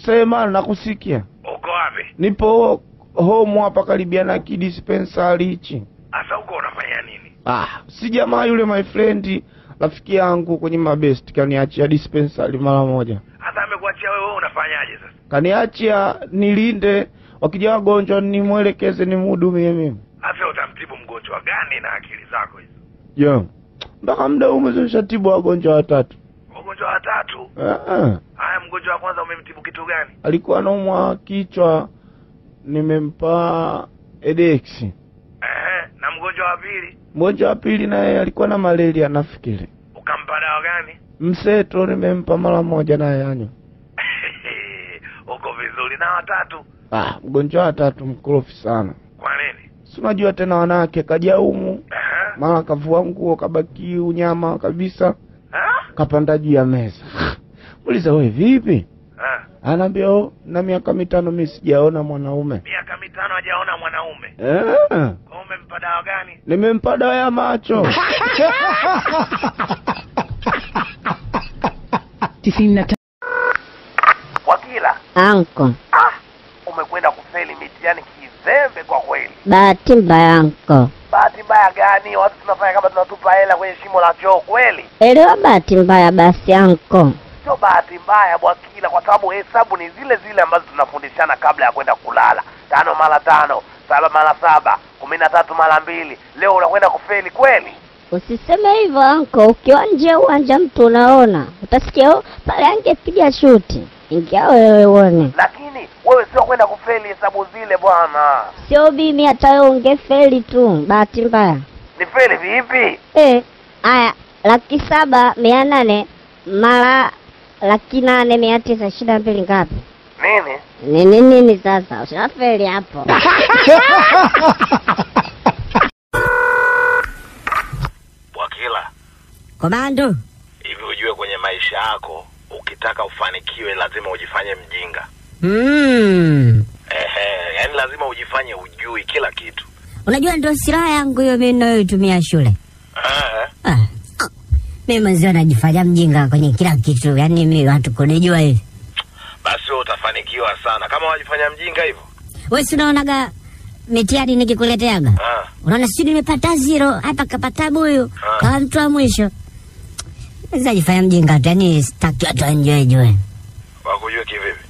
Sema nakusikia. Uko wapi? Nipo home hapa karibia na kidispensary hichi. Asa uko unafanya nini? Si jamaa yule my friend, rafiki yangu kwenye mabest kaniachia dispensary mara moja. Asa amekuachia wewe unafanyaje sasa? Kaniachia nilinde wakija wagonjwa nimwelekeze nimhudumie mimi. Asa utamtibu mgonjwa gani na akili zako hizo? Mpaka muda umezeshatibu wagonjwa 3. Wagonjwa 3? Haya, mgonjwa wa kwanza umemtibu kitu gani? Alikuwa anaumwa kichwa, nimempa Edex. Na mgonjwa wa pili? Mgonjwa wa pili naye alikuwa na malaria nafikiri. Ukampa dawa gani? Mseto nimempa mara moja naye anywe. Uko vizuri. Na wa 3? Mgonjwa wa 3 mkorofi sana. Kwa nini? Si unajua tena wanawake kaja humu. Mara kavua nguo kabaki unyama kabisa. Kapanda juu ya meza. Uliza wewe vipi? Anaambia na miaka 5 mimi sijaona mwanaume. Miaka 5 hajaona mwanaume? Umempa dawa gani? Nimempa dawa ya macho. Wakila. Anko. Umekwenda kufeli mitihani kizembe kwa kweli. Bahati mbaya anko. Bahati mbaya gani? Watu tunafanya kama tunatupa hela kwenye shimo la choo kweli. Elewa bahati mbaya basi anko. Sio bahati mbaya Bwakila, kwa sababu hesabu ni zile zile ambazo tunafundishana kabla ya kwenda kulala. 5 mara 5, 7 mara 7, 13 mara 2. Leo unakwenda kufeli kweli? Usiseme hivyo anko, ukiwa nje uwanja mtu unaona. Utasikia pale angepiga shuti. Ingia wewe uone. Lakini wewe sio kwenda kufeli hesabu zile bwana. Sio mimi, hata wewe ungefeli tu. Bahati mbaya. Ni feli vipi? Haya, 7,800 mara 8,922 ngapi? Nini? Nini sasa? Ushafeli hapo. Bwakila. Komando. Hivi ujue kwenye maisha yako ukitaka ufanikiwe lazima ujifanye mjinga. Yaani lazima ujifanye ujui kila kitu. Unajua ndio silaha yangu hiyo mimi ninayoitumia shule. Mimi mzee najifanya mjinga kwenye kila kitu, yaani mimi watu kunijua hivi. Basi wewe utafanikiwa sana kama wajifanya mjinga hivyo. Wewe si unaonaga mitihani nikikuleteaga? Unaona si nimepata 0, hapa kapata buyu. Kama mtu wa mwisho. Sasa jifanya mjinga, yaani sitaki watu wanijue. Wakujue kivipi?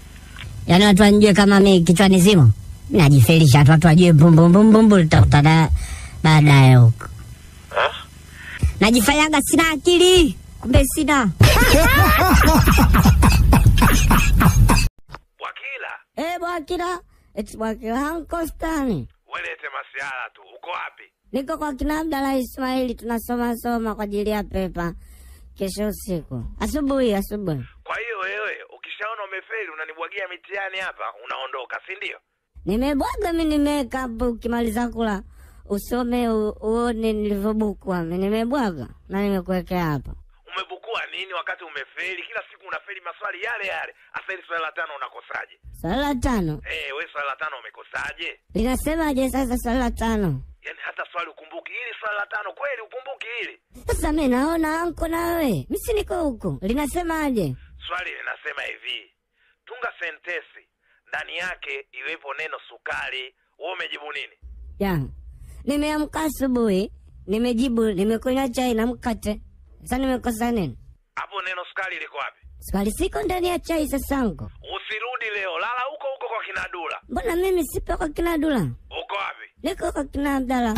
Yaani watu wanijue kama mimi kichwani zimo. Najifelisha watu wajue bum tutakutana baadaye huko. Najifanyaga sina akili, kumbe sina. Bwakila. Bwakila. Eti Bwakila hanko stani. Welete masiala tu. Uko wapi? Niko kwa kina Abdalla Ismaili, tunasoma kwa ajili ya pepa kesho usiku. Asubuhi. Kwa hiyo wewe ukishaona umefeli unanibwagia mitihani hapa, unaondoka, si ndio? Nimebwaga mimi, nimeka hapo, ukimaliza kula usome uone nilivyobukwa. Mimi nimebwaga na nimekuwekea hapa. Umebukua nini wakati umefeli? Kila siku unafeli maswali yale yale. Asa ile swali la 5 unakosaje? Swali la 5? Wewe swali la 5 umekosaje? Linasemaje sasa swali la 5? Yaani hata swali ukumbuki hili swali la 5 kweli ukumbuki hili? Sasa mimi naona anko na wewe. Mimi si niko huko. Linasemaje? Swali linasema hivi. Tunga sentensi. Ndani yake iwepo neno sukari. Wewe umejibu nini? Nimeamka asubuhi, nimejibu nimekunywa chai na mkate. Sasa nimekosa nini? Hapo neno sukari liko wapi? Sukari siko ndani ya chai sasa anko. Usirudi leo, lala huko kwa kina Dula. Mbona mimi sipo kwa kina Dula? Uko wapi? Niko kwa kina Abdalla.